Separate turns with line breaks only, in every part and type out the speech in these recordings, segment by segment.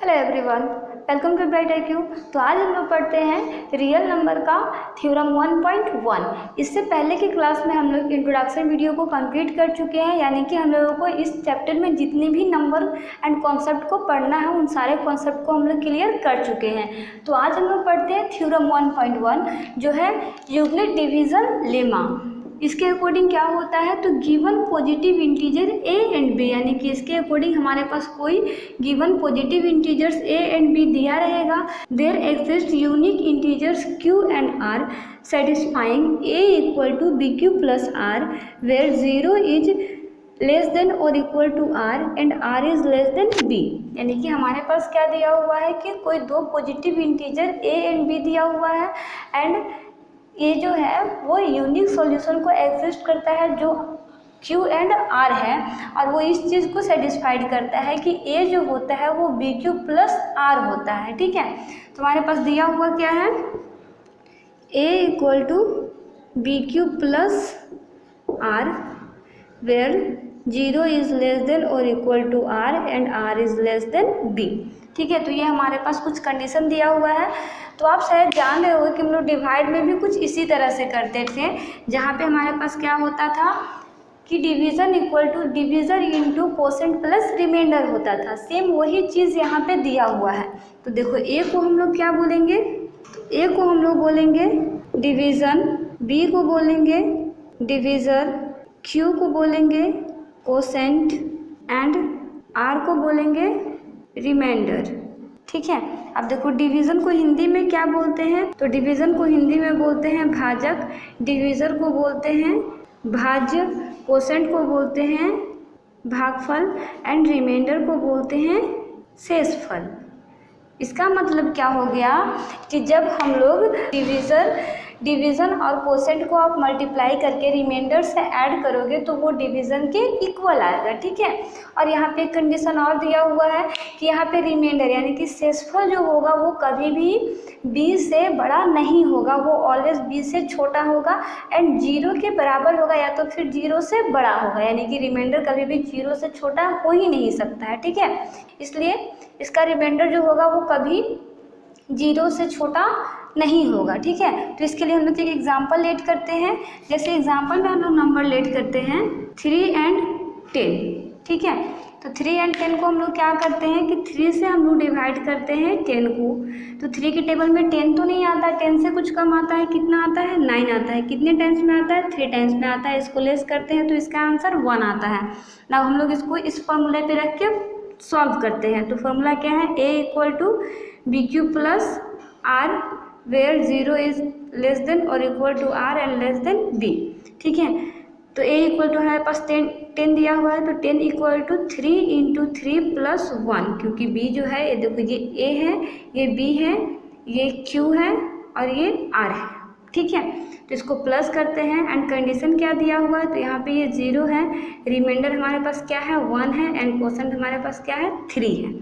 Hello everyone, welcome to bright IQ। तो आज हम लोग पढ़ते हैं रियल नंबर का थ्योरम 1.1। इससे पहले की क्लास में हम लोग इंट्रोडक्शन वीडियो को कंप्लीट कर चुके हैं, यानी कि हम लोगों को इस चैप्टर में जितने भी नंबर एंड कॉन्सेप्ट को पढ़ना है उन सारे कॉन्सेप्ट को हम लोग क्लियर कर चुके हैं। तो आज हम लोग पढ़ते हैं थ्योरम 1.1 जो है यूक्लिड डिवीजन लेमा। इसके अकॉर्डिंग क्या होता है, तो given positive integer A and b, यानी कि इसके अकॉर्डिंग हमारे पास कोई given positive integers a and B दिया रहेगा। There exist unique integers q and r satisfying a equal to b q plus r where 0 is less than और equal to r and r is less than b. यानी कि हमारे पास क्या दिया हुआ है कि कोई दो positive integer A and B दिया हुआ है एंड ये जो है वो यूनिक सॉल्यूशन को एग्जिस्ट करता है जो Q एंड R है, और वो इस चीज़ को सेटिस्फाइड करता है कि A जो होता है वो BQ प्लस R होता है। ठीक है, तो हमारे पास दिया हुआ क्या है, A equal to BQ plus R where 0 is less than और equal to R and R is less than B। ठीक है, तो ये हमारे पास कुछ कंडीशन दिया हुआ है। तो आप शायद जान रहे हो कि हम लोग डिवाइड में भी कुछ इसी तरह से करते थे, जहाँ पे हमारे पास क्या होता था कि division equal to divisor into quotient plus remainder होता था। सेम वही चीज़ यहाँ पे दिया हुआ है। तो देखो ए को हम लोग क्या बोलेंगे, तो ए को हम लोग बोलेंगे डिवीज़न, बी को बोलेंगे डिवीज़र, क्यू को बोलेंगे कोसेंट एंड आर को बोलेंगे रिमाइंडर। ठीक है, अब देखो डिवीज़न को हिंदी में क्या बोलते हैं, तो डिवीज़न को हिंदी में बोलते हैं भाजक, डिवीज़र को बोलते हैं भाज्य, कोसेंट को बोलते हैं भागफल एंड रिमाइंडर को बोलते हैं शेषफल। इसका मतलब क्या हो गया कि जब हम लोग डिवीज़न और कोसेंट को आप मल्टीप्लाई करके रिमाइंडर से ऐड करोगे तो वो डिवीज़न के इक्वल आएगा। ठीक है, और यहाँ पे एक कंडीशन और दिया हुआ है कि यहाँ पे रिमाइंडर यानी कि शेषफल जो होगा वो कभी भी b से बड़ा नहीं होगा, वो ऑलवेज b से छोटा होगा एंड 0 के बराबर होगा या तो फिर 0 से बड़ा होगा, यानी कि रिमाइंडर कभी भी 0 से छोटा हो ही नहीं सकता है। ठीक है, इसलिए इसका रिमाइंडर जो होगा वो कभी 0 से छोटा नहीं होगा। ठीक है, तो इसके लिए हम लोग एक एग्जाम्पल लेट करते हैं। जैसे एग्जाम्पल में हम लोग नंबर लेट करते हैं 3 एंड 10। ठीक है, तो 3 एंड 10 को हम लोग क्या करते हैं कि 3 से हम लोग डिवाइड करते हैं 10 को। तो 3 के टेबल में 10 तो नहीं आता, 10 से कुछ कम आता है, कितना आता है 9 आता है। कितने टाइम्स में आता है 3 टाइम्स में आता है। इसको लेस करते हैं तो इसका आंसर 1 आता है। ना हम लोग इसको इस फॉर्मूले पे रख के सॉल्व करते हैं। तो फॉर्मूला क्या है, a equal to b q plus r where 0 is less than और equal to r and less than b। ठीक है, तो a इक्वल टू हमारे पास 10 दिया हुआ है, तो 10 इक्वल टू 3 इंटू 3 प्लस 1, क्योंकि b जो है ये देखो ये a है, ये b है, ये q है और ये r है। ठीक है, तो इसको प्लस करते हैं एंड कंडीशन क्या दिया हुआ है, तो यहाँ पे ये 0 है, रिमाइंडर हमारे पास क्या है 1 है एंड कोसेंट हमारे पास क्या है 3 है।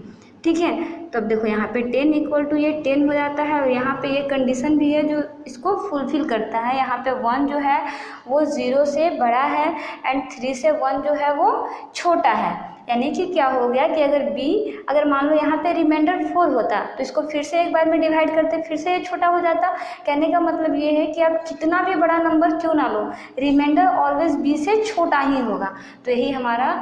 ठीक है, तो अब देखो यहाँ पे 10 इक्वल टू ये 10 हो जाता है और यहाँ पे ये कंडीशन भी है जो इसको फुलफिल करता है। यहाँ पे 1 जो है वो 0 से बड़ा है एंड 3 से 1 जो है वो छोटा है। यानी कि क्या हो गया कि अगर मान लो यहाँ पे रिमाइंडर 4 होता तो इसको फिर से एक बार में डिवाइड करते, फिर से ये छोटा हो जाता। कहने का मतलब ये है कि आप कितना भी बड़ा नंबर क्यों ना लो, रिमाइंडर ऑलवेज b से छोटा ही होगा। तो यही हमारा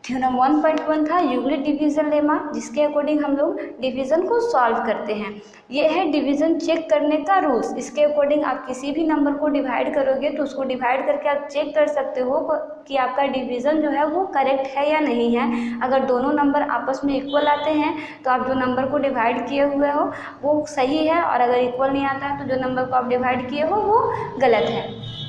थ्योरम 1.1 था, यूक्लिड डिवीजन लेमा, जिसके अकॉर्डिंग हम लोग डिवीज़न को सॉल्व करते हैं। ये है डिवीज़न चेक करने का रूल्स। इसके अकॉर्डिंग आप किसी भी नंबर को डिवाइड करोगे तो उसको डिवाइड करके आप चेक कर सकते हो कि आपका डिवीज़न जो है वो करेक्ट है या नहीं है। अगर दोनों नंबर आपस में इक्वल आते हैं तो आप जो नंबर को डिवाइड किए हुए हो वो सही है, और अगर इक्वल नहीं आता है तो जो नंबर को आप डिवाइड किए हो वो गलत है।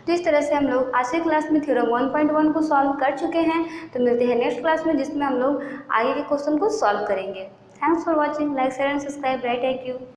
तो इस तरह से हम लोग आज की क्लास में थ्योरम 1.1 को सॉल्व कर चुके हैं। तो मिलते हैं नेक्स्ट क्लास में, जिसमें हम लोग आगे के क्वेश्चन को सॉल्व करेंगे। Thanks for watching, like share and subscribe bright IQ।